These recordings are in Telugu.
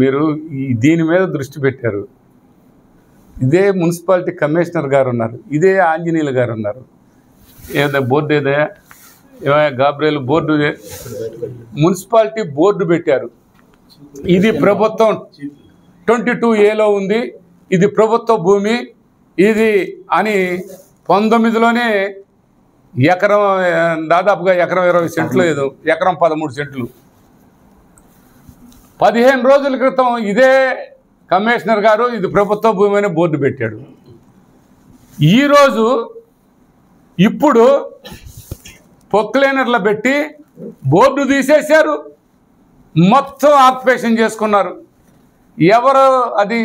మీరు దీని మీద దృష్టి పెట్టారు. ఇదే మున్సిపాలిటీ కమిషనర్ గారు ఉన్నారు, ఇదే ఆంజనేయులు గారు ఉన్నారు. ఏదో బోర్డు ఏదైనా గాబ్రియల్ బోర్డు మున్సిపాలిటీ బోర్డు పెట్టారు. ఇది ప్రభుత్వం 22A ఉంది, ఇది ప్రభుత్వ భూమి ఇది అని 19లోనే ఎకరం దాదాపుగా ఎకరం 20 సెంట్లు ఏదో ఎకరం 13 సెంట్లు 15 రోజుల క్రితం ఇదే కమిషనర్ గారు ఇది ప్రభుత్వ భూమి అని బోర్డు పెట్టాడు. ఈరోజు ఇప్పుడు పొక్లైనర్లు పెట్టి బోర్డు తీసేశారు, మొత్తం ఆక్యుపేషన్ చేసుకున్నారు. ఎవరు అది?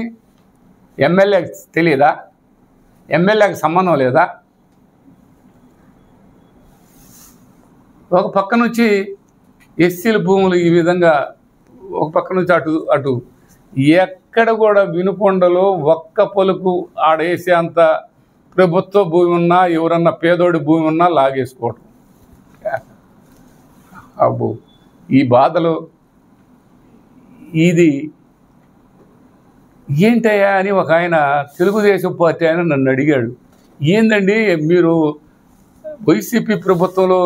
ఎమ్మెల్యేకి తెలియదా? ఎమ్మెల్యేకి సంబంధం లేదా? ఒక పక్క నుంచి ఎస్సీల భూములు ఈ విధంగా ఒక పక్క నుంచి అటు అటు ఎక్కడ కూడా వినుకొండలో ఒక్క పలుకు ఆడేసే అంత ప్రభుత్వ భూమి ఉన్నా ఎవరన్నా పేదోడి భూమి ఉన్నా లాగేసుకోవటం. అబ్బో ఈ బాధలు ఇది ఏంటయ్యా అని ఒక ఆయన తెలుగుదేశం పార్టీ ఆయన నన్ను అడిగాడు, ఏందండి మీరు వైసీపీ ప్రభుత్వంలో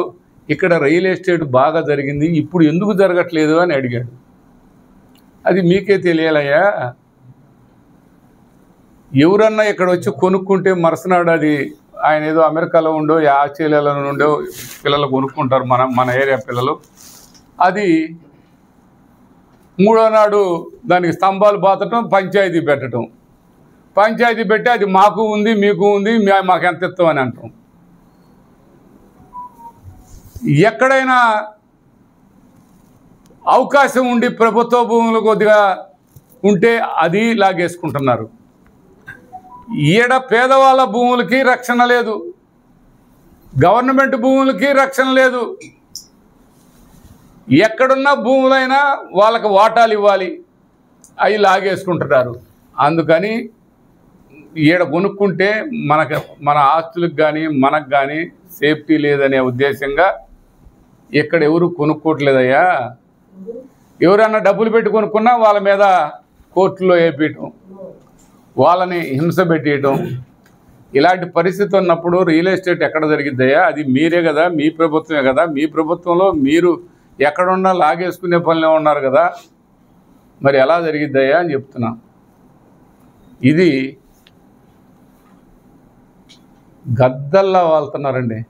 ఇక్కడ రియల్ ఎస్టేట్ బాగా జరిగింది, ఇప్పుడు ఎందుకు జరగట్లేదు అని అడిగాడు. అది మీకే తెలియాలయ్యా, ఎవరన్నా ఇక్కడ వచ్చి కొనుక్కుంటే మరుసనాడు అది ఆయన ఏదో అమెరికాలో ఉండో ఆస్ట్రేలియాలో ఉండో పిల్లలు కొనుక్కుంటారు, మన ఏరియా పిల్లలు. అది మూడో నాడు దానికి స్తంభాలు బాతటం, పంచాయతీ పెట్టడం, పంచాయతీ పెట్టి అది మాకు ఉంది మీకు ఉంది మాకు ఎంత ఇస్తాం అని అంటాం. ఎక్కడైనా అవకాశం ఉండి ప్రభుత్వ భూములు కొద్దిగా ఉంటే అది లాగేసుకుంటున్నారు. ఈడ పేదవాళ్ళ భూములకి రక్షణ లేదు, గవర్నమెంట్ భూములకి రక్షణ లేదు. ఎక్కడున్న భూములైనా వాళ్ళకి వాటాలు ఇవ్వాలి, అవి లాగేసుకుంటున్నారు. అందుకని ఈడ కొనుక్కుంటే మన ఆస్తులకు కానీ మనకు కానీ సేఫ్టీ లేదనే ఉద్దేశంగా ఇక్కడ ఎవరు కొనుక్కోవట్లేదయ్యా. ఎవరైనా డబ్బులు పెట్టి కొనుక్కున్నా వాళ్ళ మీద కోర్టులో వేపించడం, వాళ్ళని హింస పెట్టేయటం, ఇలాంటి పరిస్థితి ఉన్నప్పుడు రియల్ ఎస్టేట్ ఎక్కడ జరిగిద్దయ్యా? అది మీరే కదా, మీ ప్రభుత్వమే కదా, మీ ప్రభుత్వంలో మీరు ఎక్కడున్నా లాగేసుకునే పనిలో ఉన్నారు కదా, మరి ఎలా జరిగిద్దయ్యా అని చెప్తున్నా. ఇది గద్దల్లా వాళ్తున్నారండి.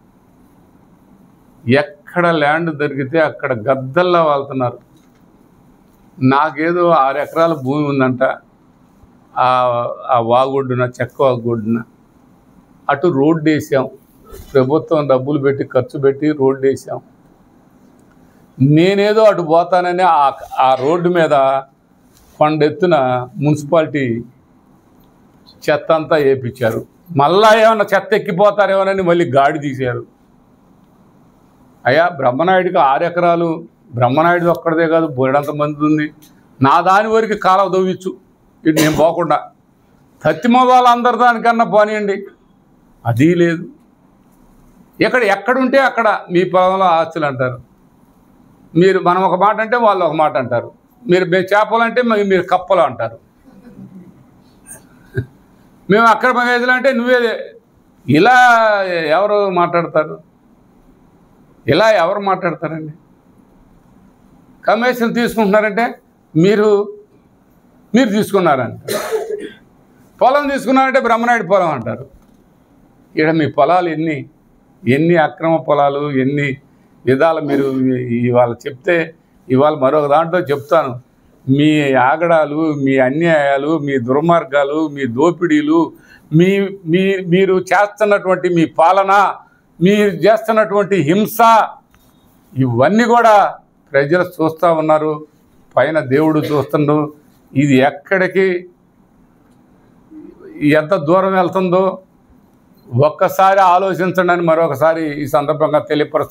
ఎక్కడ ల్యాండ్ దొరికితే అక్కడ గద్దల్లా వాళ్తున్నారు. నాకేదో 6 ఎకరాల భూమి ఉందంట ఆ వాగొడ్డున, చెక్క వాగొడ్డున. అటు రోడ్డు వేసాం, ప్రభుత్వం డబ్బులు పెట్టి ఖర్చు పెట్టి రోడ్డు వేసాం. నేనేదో అటు పోతానని ఆ రోడ్డు మీద కొండెత్తున మున్సిపాలిటీ చెత్త అంతా వేయించారు. మళ్ళా ఏమన్నా చెత్త ఎక్కిపోతారేమోనని మళ్ళీ గాడి తీశారు. అయ్యా బ్రహ్మనాయుడికి 6 ఎకరాలు, బ్రహ్మనాయుడు ఒక్కడదే కాదు బోడంత మంది ఉంది. నా దాని వరకు కాలువ దవ్విచ్చు, ఇటు నేను పోకుండా తత్తిమ వాళ్ళందరి దానికన్నా పోనీయండి, అది లేదు. ఎక్కడుంటే అక్కడ మీ పొలంలో ఆస్తులు అంటారు. మనం ఒక మాట అంటే వాళ్ళు ఒక మాట అంటారు. మేము చేపలంటే మీరు కప్పలు అంటారు. మేము అక్రమ గేదెలు అంటే నువ్వే. ఇలా ఎవరు మాట్లాడతారు? ఇలా ఎవరు మాట్లాడతారండి? కమిషన్ తీసుకుంటున్నారంటే మీరు తీసుకున్నారంట, పొలం తీసుకున్నారంటే బ్రహ్మనాయుడు పొలం అంటారు. ఇక్కడ మీ పొలాలు ఎన్ని అక్రమ పొలాలు, ఎన్ని విధాలు మీరు ఇవాళ చెప్తే, ఇవాళ మరొక దాంట్లో చెప్తాను. మీ ఆగడాలు, మీ అన్యాయాలు, మీ దుర్మార్గాలు, మీ దోపిడీలు, మీరు చేస్తున్నటువంటి మీ పాలన, మీరు చేస్తున్నటువంటి హింస, ఇవన్నీ కూడా ప్రజలు చూస్తూ ఉన్నారు, పైన దేవుడు చూస్తుండు. ఇది ఎక్కడికి ఎంత దూరం వెళ్తుందో ఒక్కసారి ఆలోచించండి అని మరొకసారి ఈ సందర్భంగా తెలియపరుస్తున్నాను.